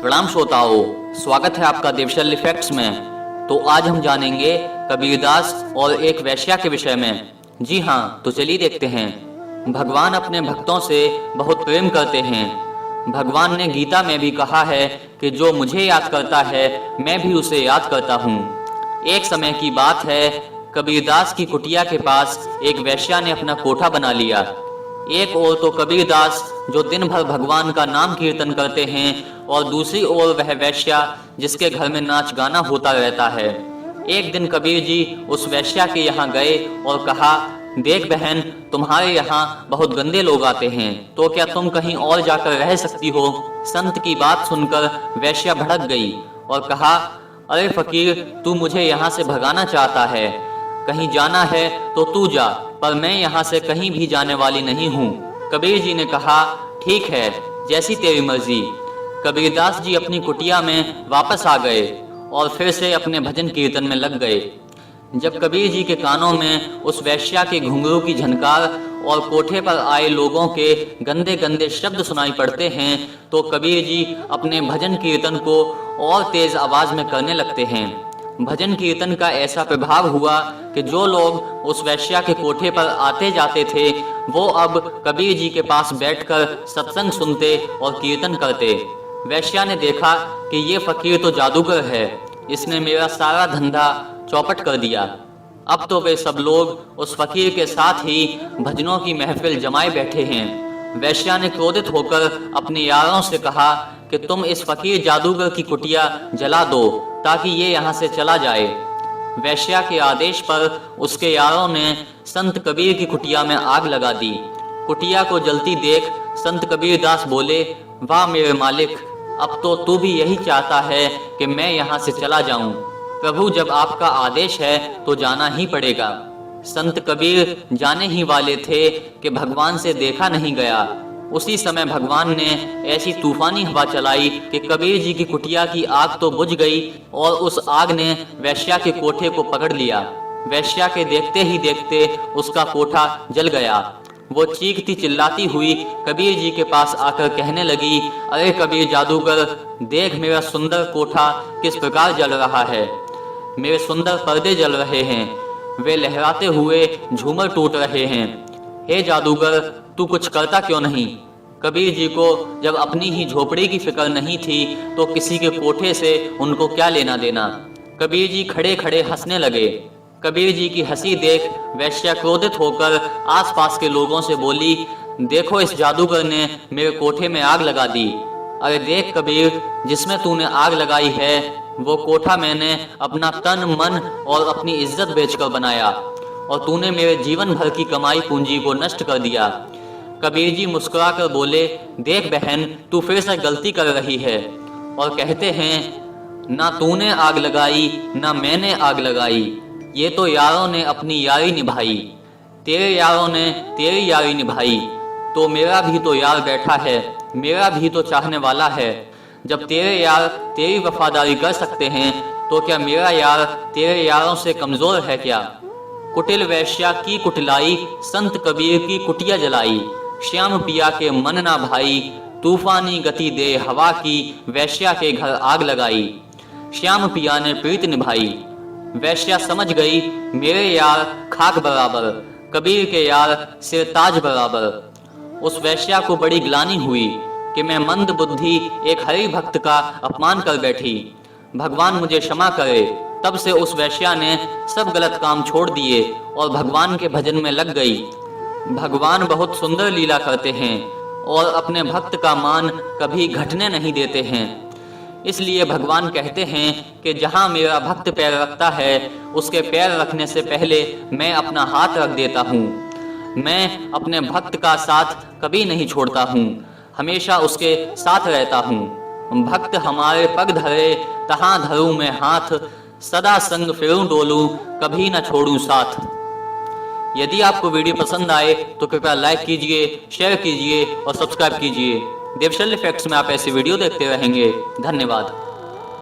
प्रणाम श्रोताओं, स्वागत है आपका देवशल्य फैक्ट्स में। तो आज हम जानेंगे कबीरदास और एक वेश्या के विषय में। जी हाँ, तो चलिए देखते हैं। भगवान अपने भक्तों से बहुत प्रेम करते हैं। भगवान ने गीता में भी कहा है कि जो मुझे याद करता है मैं भी उसे याद करता हूँ। एक समय की बात है, कबीरदास की कुटिया के पास एक वेश्या ने अपना कोठा बना लिया। एक ओर तो कबीरदास जो दिन भर भगवान का नाम कीर्तन करते हैं और दूसरी ओर वह वेश्या जिसके घर में नाच गाना होता रहता है। एक दिन कबीर जी उस वेश्या के यहाँ गए और कहा, देख बहन, तुम्हारे यहाँ बहुत गंदे लोग आते हैं, तो क्या तुम कहीं और जाकर रह सकती हो? संत की बात सुनकर वेश्या भड़क गई और कहा, अरे फकीर, तू मुझे यहाँ से भगाना चाहता है। कहीं जाना है तो तू जा, पर मैं यहाँ से कहीं भी जाने वाली नहीं हूँ। कबीर जी ने कहा, ठीक है, जैसी तेरी मर्जी। कबीरदास जी अपनी कुटिया में वापस आ गए और फिर से अपने भजन कीर्तन में लग गए। जब कबीर जी के कानों में उस वेश्या के घुंघरू की झनकार और कोठे पर आए लोगों के गंदे गंदे शब्द सुनाई पड़ते हैं, तो कबीर जी अपने भजन कीर्तन को और तेज आवाज में करने लगते हैं। भजन कीर्तन का ऐसा प्रभाव हुआ कि जो लोग उस वेश्या के कोठे पर आते जाते थे, वो अब कबीर जी के पास बैठकर सत्संग सुनते और कीर्तन करते। वेश्या ने देखा कि ये फकीर तो जादूगर है, इसने मेरा सारा धंधा चौपट कर दिया। अब तो वे सब लोग उस फकीर के साथ ही भजनों की महफिल जमाए बैठे हैं। वेश्या ने क्रोधित होकर अपने यारों से कहा कि तुम इस फकीर जादूगर की कुटिया जला दो ताकि ये यहाँ से चला जाए। वेश्या के आदेश पर उसके यारों ने संत कबीर की कुटिया में आग लगा दी। कुटिया को जलती देख संत कबीरदास बोले, वाह मेरे मालिक, अब तो तू भी यही चाहता है कि मैं यहाँ से चला जाऊं। प्रभु, जब आपका आदेश है तो जाना ही पड़ेगा। संत कबीर जाने ही वाले थे कि भगवान से देखा नहीं गया। उसी समय भगवान ने ऐसी तूफानी हवा चलाई कि कबीर जी की कुटिया की आग तो बुझ गई और उस आग ने वेश्या के कोठे को पकड़ लिया। वेश्या के देखते ही देखते उसका कोठा जल गया। वो चीखती चिल्लाती हुई कबीर जी के पास आकर कहने लगी, अरे कबीर जादूगर, देख मेरा सुंदर कोठा किस प्रकार जल रहा है। मेरे सुंदर पर्दे जल रहे हैं, वे लहराते हुए झूमर टूट रहे हैं। हे जादूगर, तू कुछ करता क्यों नहीं? कबीर जी को जब अपनी ही झोपड़ी की फिक्र नहीं थी तो किसी के कोठे से उनको क्या लेना देना। कबीर जी खड़े खड़े हंसने लगे। कबीर जी की हंसी देख वेश्या क्रोधित होकर आसपास के लोगों से बोली, देखो इस जादूगर ने मेरे कोठे में आग लगा दी। अरे देख कबीर, जिसमें तूने आग लगाई है वो कोठा मैंने अपना तन मन और अपनी इज्जत बेचकर बनाया और तूने मेरे जीवन भर की कमाई पूंजी को नष्ट कर दिया। कबीर जी मुस्कुराकर बोले, देख बहन, तू फिर से गलती कर रही है। और कहते हैं, ना तूने आग लगाई ना मैंने आग लगाई, ये तो यारों ने अपनी यारी निभाई। तेरे यारों ने तेरी यारी निभाई, तो मेरा भी तो यार बैठा है, मेरा भी तो चाहने वाला है। जब तेरे यार तेरी वफादारी कर सकते हैं तो क्या मेरा यार तेरे यारों से कमजोर है क्या? कुटिल वेश्या की कुटिलाई, संत कबीर की कुटिया जलाई। श्याम पिया के मन ना भाई, तूफानी गति दे हवा की, वेश्या के घर आग लगाई। श्याम पिया ने प्रीत निभाई। वेश्या समझ गई, मेरे यार खाक बराबर, कबीर के यार सिरताज बराबर। उस वेश्या को बड़ी ग्लानि हुई कि मैं मंद बुद्धि एक हरि भक्त का अपमान कर बैठी। भगवान मुझे क्षमा करे। तब से उस वेश्या ने सब गलत काम छोड़ दिए और भगवान के भजन में लग गई। भगवान बहुत सुंदर लीला करते हैं और अपने भक्त का मान कभी घटने नहीं देते हैं। इसलिए भगवान कहते हैं कि जहां मेरा भक्त पैर रखता है उसके पैर रखने से पहले मैं अपना हाथ रख देता हूँ। मैं अपने भक्त का साथ कभी नहीं छोड़ता हूँ, हमेशा उसके साथ रहता हूँ। भक्त हमारे पग धरे तहां धरूं मैं हाथ, सदा संग फिरूं डोलूं कभी न छोड़ूं साथ। यदि आपको वीडियो पसंद आए तो कृपया लाइक कीजिए, शेयर कीजिए और सब्सक्राइब कीजिए। देवशल्य फैक्ट्स में आप ऐसी वीडियो देखते रहेंगे। धन्यवाद।